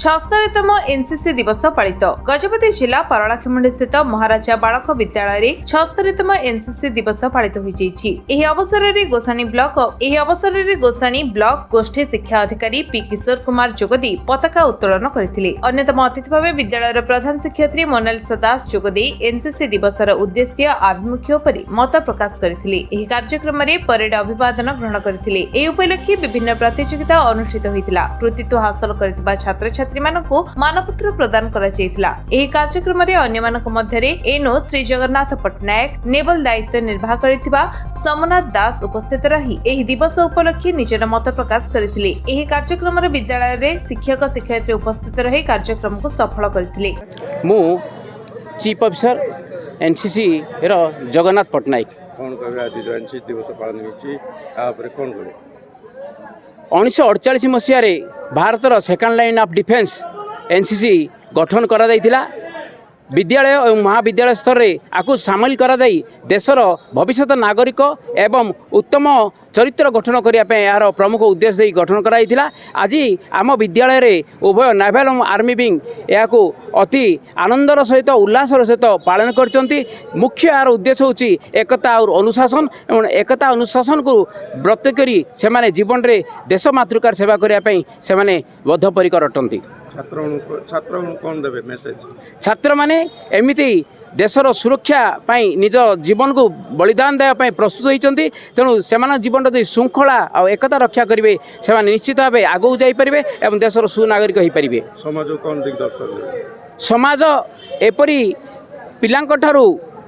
76तम NCC दिवस पालित गजपति जिला पारलाखेमुंडी स्थित महाराजा बालक विद्यालय रे 76तम एनसीसी दिवस पालित होईछि। एही अवसर रे गोसाणी ब्लॉक गोष्ठी शिक्षा अधिकारी पी किशोर कुमार जोगदी पताका उत्तोलन करथिले। अन्यतम अतिथि भावे विद्यालयर प्रधान शिक्षयित्री मोनालिसा दास जोगदी एनसीसी दिवसर उद्देश्य आभिमुख्य पर मत प्रकाश करथिले। एही कार्यक्रम रे परेड अभिवादन ग्रहण करथिले। एही उपलक्षे विभिन्न प्रतियोगिता अनुष्ठित होइतिला। कृतित्व हासिल करथिबा छात्र छात्री मानकु मानपत्र प्रदान करा जायतिला। एही कार्यक्रम रे अन्य मानक मध्यरे एनो श्री जगन्नाथ पटनायक नेवल दायित्व निर्वाह करथिबा सोमनाथ दास उपस्थित रही एही दिवस उपलक्षे निजर मत प्रकाश करथिले। एही कार्यक्रम रे विद्यालय रे शिक्षक शिक्षयित्री उपस्थित रही कार्यक्रम को सफल करथिले। मु चीफ ऑफिसर एनसीसी रो जगन्नाथ पटनायक कौन कहबे आज जो एनसीसी दिवस पालन होछि आ ऊपर कौन कहबे 1948 मसीह भारतर second line of defence NCC गठन करा जायतिला। विद्यालय और महाविद्यालय स्तर में आपको सामिल करा जाई देशर भविष्यत नागरिक एवं उत्तम चरित्र गठन करने यार प्रमुख उद्देश्य दे गठन कराइथिला। आज आम विद्यालय रे उभय नेवल और आर्मी विंग या अति आनंदर सहित उल्लासर सहित पालन करचंती। मुख्य यार उद्देश्य होची एकता और अनुशासन एवं एकता अनुशासन को व्रत करी सेमाने जीवन रे देश मातृकार सेवा करने से बद्धपरिकर अटंती। छात्र कौन देबे मेसेज छात्र माने एमिति देशर सुरक्षा पाई निज जीवन को बलिदान देवा पाई प्रस्तुत होइचंती। तेणु सेमान जीवन रे श्रृंखला और एकता रक्षा करिवे से निश्चित भाव आगू जाई परिबे एवं देशर सुनागरिक होई परिबे। समाज कौन दिग्दर्शन समाज एपरी पिलांक ठारू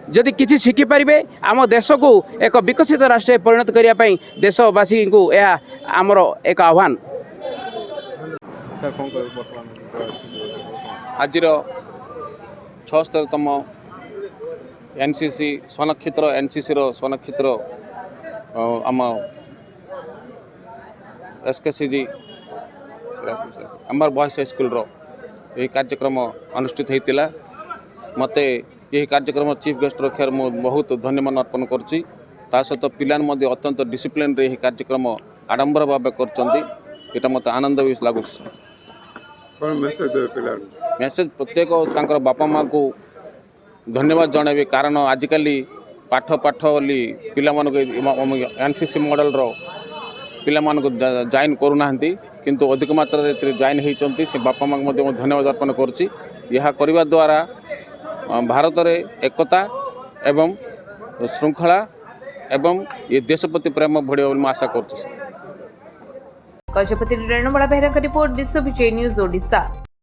जदि किसी शिखि पारिबे आम देश को एक विकसित राष्ट्र परिणत करिया पाई देशवासी को यह आमर एक आह्वान। आज 76तम एनसीसी स्वनक्षत्र एनसीसी स्वनक्षत्र आम एसकेसीजी आमर बॉयज स्कूल यही कार्यक्रम अनुष्ठित होता। मते यही कार्यक्रम चीफ गेस्ट रखार मु बहुत धन्यवाद अर्पण करुच्ची। ता सहित पिलान मध्य अत्यंत डिसिप्लिन रे यही कार्यक्रम आडंबर भाव कर मत आनंद भी लगुच। मेसेज प्रत्येक तांकर बापा माँ को धन्यवाद जनइबे कारण आजिकल पाठ पाठ बोली पिला एनसीसी मॉडल रो पिला जॉइन करूना किंतु अधिक मात्रा जॉइन होती से बापा माँ को धन्यवाद अर्पण करुच्ची। यह करने द्वारा भारत रे एकता एवं श्रृंखला एवं ये देश प्रति प्रेम बढ़िया आशा कर। गजपति रेणुबाला बेहरा रिपोर्ट विश्व विजय न्यूज ओडिशा।